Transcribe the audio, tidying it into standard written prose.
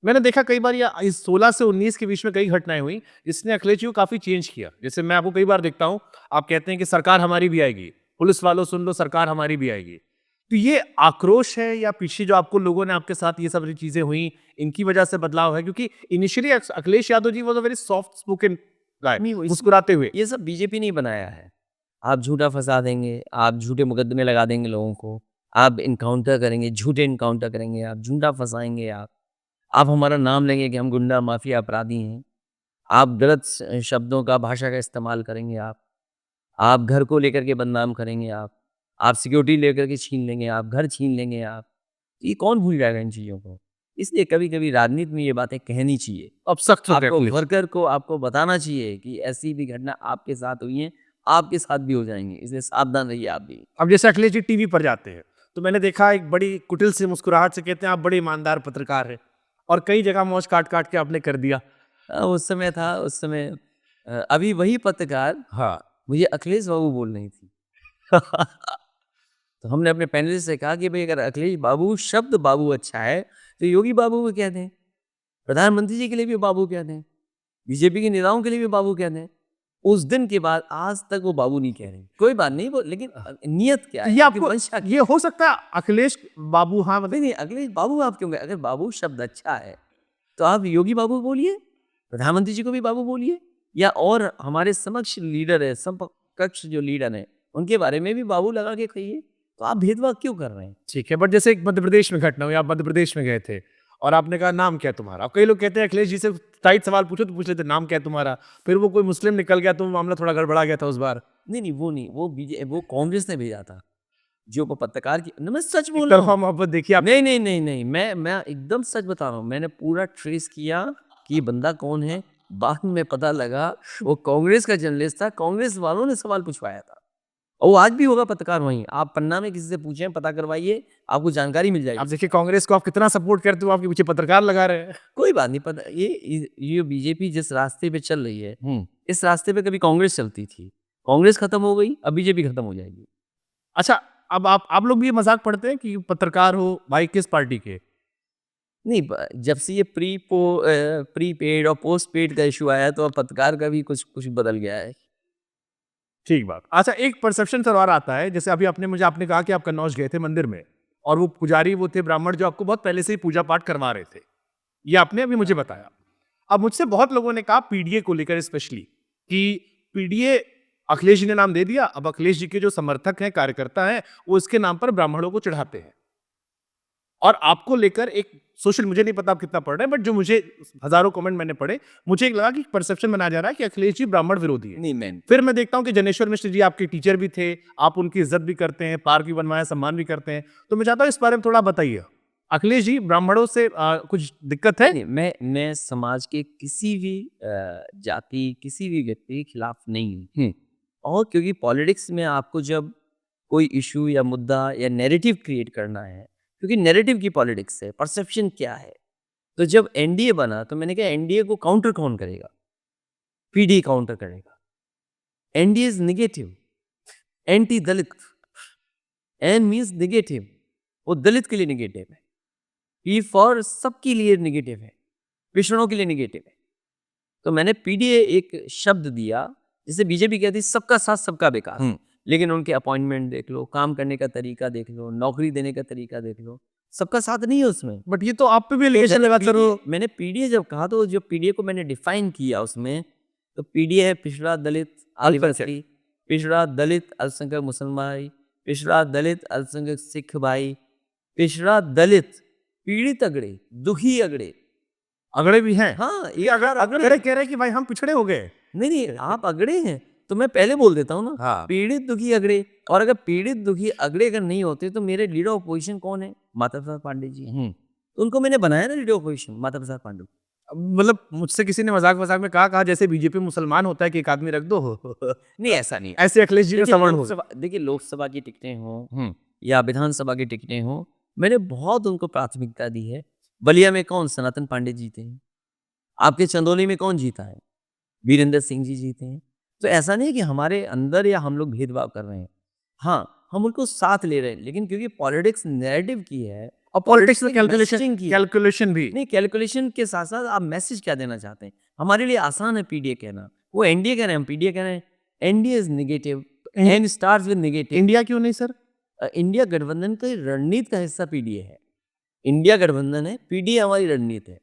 मैंने देखा कई बार या इस 16 से 19 के बीच में कई घटनाएँ हुई, जिसने अखिलेश जी को काफ़ी चेंज किया। जैसे मैं आपको कई बार देखता हूँ, आप कहते हैं कि सरकार हमारी भी आएगी, पुलिस वालों सुन लो सरकार हमारी भी आएगी। तो ये आक्रोश है या पीछे जो आपको लोगों ने आपके साथ ये सब चीज़ें हुई, इनकी वजह से बदलाव है? क्योंकि initially Akhilesh Yadav ji was a very soft spoken guy, नहीं, वो इस मुस्कुराते हुए। ये सब बीजेपी ने बनाया है। आप झूठा फँसा देंगे, आप झूठे मुकदमे लगा देंगे लोगों को, आप एनकाउंटर करेंगे, झूठे एनकाउंटर करेंगे, आप झूठा फँसाएँगे आप। आप हमारा नाम लेंगे कि हम गुंडा, माफिया, अपराधी हैं। आप गलत शब्दों का, भाषा का इस्तेमाल करेंगे आप। आप घर को लेकर के बदनाम करेंगे आप। आप सिक्योरिटी लेकर के छीन लेंगे आप, घर छीन लेंगे आप। ये कौन भूल जाएगा इन चीज़ों को? इसलिए कभी-कभी राजनीति में ये बातें कहनी चाहिए। अब सख्त हो गए आपको अखिलेश। वर्कर को आपको बताना चाहिए कि ऐसी भी घटना आपके साथ हुई है, आपके साथ भी हो जाएँगी। इसलिए सावधान रहिए आप भी। अब जैसे अखिलेश जी टीवी पर जाते हैं, तो मैंने देखा एक बड़ी कुटिल सी मुस्कुराहट से कहते हैं आप बड़े ईमानदार पत्रकार हैं और कई जगह मौज काट-काट के आपने कर दिया। उस समय था, उस समय अभी वही पत्रकार हाँ। मुझे अखिलेश बाबू बोल रही थी। तो हमने अपने पैनलिस्ट से कहा कि भई अगर अखिलेश बाबू शब्द बाबू अच्छा है, तो योगी बाबू को कह दें। प्रधानमंत्री जी के लिए भी बाबू कह दें। बीजेपी के नेताओं के लिए भी बाबू कह दें। उस दिन के बाद आज तक वो बाबू नहीं कह रहे। कोई बात नहीं वो लेकिन नियत क्या तो है? ये आपकी आपको मंशा ये क्या है? हो सकता है अखिलेश बाबू हाँ, मतलब नहीं, नहीं अखिलेश बाबू आप क्यों कहें? अगर बाबू शब्द अच्छा है, तो आप योगी बाबू बोलिए, प्रधानमंत्री जी को भी बाबू बोलिए या और हमारे समक्ष लीडर है, समकक्ष जो लीडर हैं, उनके बारे में भी बाबू लगा के कहिए। तो आप भेदभाव क्यों कर रहे हैं? ठीक है, बट जैसे एक मध्य प्रदेश में घटना हुई, आप मध्य प्रदेश में गए थे और आपने कहा नाम क्या है तुम्हारा? अब कई लोग कहते हैं अखिलेश जी से टाइट सवाल पूछो तो पूछ लेते नाम क्या है तुम्हारा? फिर वो कोई मुस्लिम निकल गया तो वो मामला थोड़ा गड़बड़ा गया था उस बार। नहीं, नहीं, वो नहीं, वो कांग्रेस ने भेजा था। जो वो पत्रकार की न मैं सच एक बोल रहा तरफ़ा हूँ। मोहब्बत देखिए आप। नहीं, नहीं, नहीं, नहीं, मैं एकदम सच बता रहा हूँ। मैंने पूरा ट्रेस किया कि ये बंदा कौन है। बाद में पता लगा वो कांग्रेस का जर्नलिस्ट था, कांग्रेस वालों ने सवाल पूछवाया था। और वो आज भी होगा पत्रकार वहीं। आप पन्ना में किसी से पूछें, पता करवाइए, आपको जानकारी मिल जाएगी आप उसके देखिए बारे में। कांग्रेस को आप कितना सपोर्ट करते हो, आपके पीछे पत्रकार लगा रहे हैं। कोई बात नहीं पता ये बीजेपी जिस रास्ते पे चल रही है, हुँ। इस रास्ते पे कभी कांग्रेस चलती थी। कांग्रेस खत्म हो गई, अब बीजेपी खत्म हो जाएगी। अच्छा, अब आप लोग भी ये मज़ाक पढ़ते हैं कि पत्रकार हो, भाई किस पार्टी के? नहीं जब से ये प्रीपेड और पोस्टपेड का इशू आया है तो अब पत्रकार का भी कुछ कुछ बदल गया है। ठीक बात। अच्छा, एक परसेप्शन सर और आता है, जैसे अभी आपने कहा कि आप कन्नौज गए थे मंदिर में और वो पुजारी वो थे ब्राह्मण जो आपको बहुत पहले से ही पूजा-पाठ करवा रहे थे। ये आपने अभी मुझे बताया। अब मुझसे बहुत लोगों ने कहा पीडीए को लेकर स्पेशली कि पीडीए अखिलेश जी ने नाम दे दिया, अब अखिलेश जी के जो समर्थक हैं, कार्यकर्ता हैं, वो इसके नाम पर ब्राह्मणों को चढ़ाते हैं। और आपको लेकर एक सोशल मुझे नहीं पता आप कितना पढ़ रहे हैं, बट जो मुझे हज़ारों कमेंट मैंने पढ़े, मुझे एक लगा कि परसेप्शन बनाया जा रहा है कि अखिलेश जी ब्राह्मण विरोधी हैं। नहीं मैन फिर मैं देखता हूँ कि जनेश्वर मिश्र जी आपके टीचर भी थे, आप उनकी इज़्ज़त भी करते हैं, पार्क भी बनवाया, सम्मान भी करते हैं। तो मैं चाहता हूँ इस बारे में थोड़ा बताइए। अखिलेश जी ब्राह्मणों से कुछ दिक्कत है? नहीं, नहीं मैं समाज के किसी भी जाति, किसी भी व्यक्ति के खिलाफ नहीं हूँ। हुँ। और क्योंकि पॉलिटिक्स में आपको जब कोई इशू या मुद्दा या नैरेटिव क्रिएट करना है, क्योंकि नैरेटिव की पॉलिटिक्स है, परसेप्शन क्या है? तो जब एनडीए बना तो मैंने कहा एनडीए को काउंटर कौन करेगा? पीडी काउंटर करेगा। NDA is negative, anti Dalit, N means negative, वो दलित के लिए नेगेटिव है। पी फॉर सबके लिए नेगेटिव है, पिछड़ों के लिए नेगेटिव है। तो मैंने पीडीए एक शब्द दिया, जिसे बीजेपी कहती है सबका साथ सबका विकास। हुँ। लेकिन उनके अपॉइंटमेंट देख लो, काम करने का तरीका देख लो, नौकरी देने का तरीका देख लो, सबका साथ नहीं है उसमें। बट ये तो आप पे भी एलिगेशन लगा सर वो। मैंने पीडीए जब कहा तो जो पीडीए को मैंने डिफाइन किया उसमें, तो पीडीए है पिछड़ा दलित आदिवासी, पिछड़ा दलित अल्पसंख्यक मुसलमान भाई, पिछड़ा दलित अल्पसंख्यक सिख भाई, पिछड़ा दलित पीड़ित अगड़े, दुखी अगड़े। अगड़े भी हैं। हाँ, ये एक अगर बार अगड़े अगड़े कह रहे हैं कि भाई हम पिछड़े हो गए। नहीं, नहीं, आप अगड़े हैं, तो मैं पहले बोल देता हूँ ना, हाँ। पीड़ित दुखी अगड़े और अगर पीड़ित दुखी अगड़े अगर नहीं होते, तो मेरे लीडर ऑफ अपोज़िशन कौन है? माता प्रसाद पांडे जी हैं। हुँ। तो उनको मैंने बनाया ना leader of opposition, Mata Prasad Pandey. मतलब मुझसे किसी ने मज़ाक-वज़ाक में कहा जैसे बीजेपी मुसलमान होता है कि एक आदमी रख दो। नहीं, ऐसा नहीं है। ऐसे अखिलेश जी ने सवर्ण हो गए। देखिए लोकसभा की टिकटें हों हुँ। या विधानसभा की टिकटें हों, मैंने बहुत उनको प्राथमिकता दी है। बलिया में कौन? सनातन पांडे जीते हैं। आपके चंदौली में कौन जीता है? वीरेंद्र सिंह जी जीते हैं। तो ऐसा नहीं है कि हमारे अंदर या हम लोग भेदभाव कर रहे हैं। हाँ, हम उनको साथ ले रहे हैं, लेकिन क्योंकि पॉलिटिक्स नैरेटिव की है, और पॉलिटिक्स में Messaging की है। कैलकुलेशन भी नहीं, कैलकुलेशन के साथ साथ आप मैसेज क्या देना चाहते हैं? हमारे लिए आसान है पीडीए कहना, वो एनडीए कह रहे हैं, हम पीडीए कह रहे हैं। NDA is negative, N starts with negative. India क्यों नहीं सर? इंडिया गठबंधन की रणनीति का हिस्सा पीडीए है। इंडिया गठबंधन है, पीडीए हमारी रणनीति है।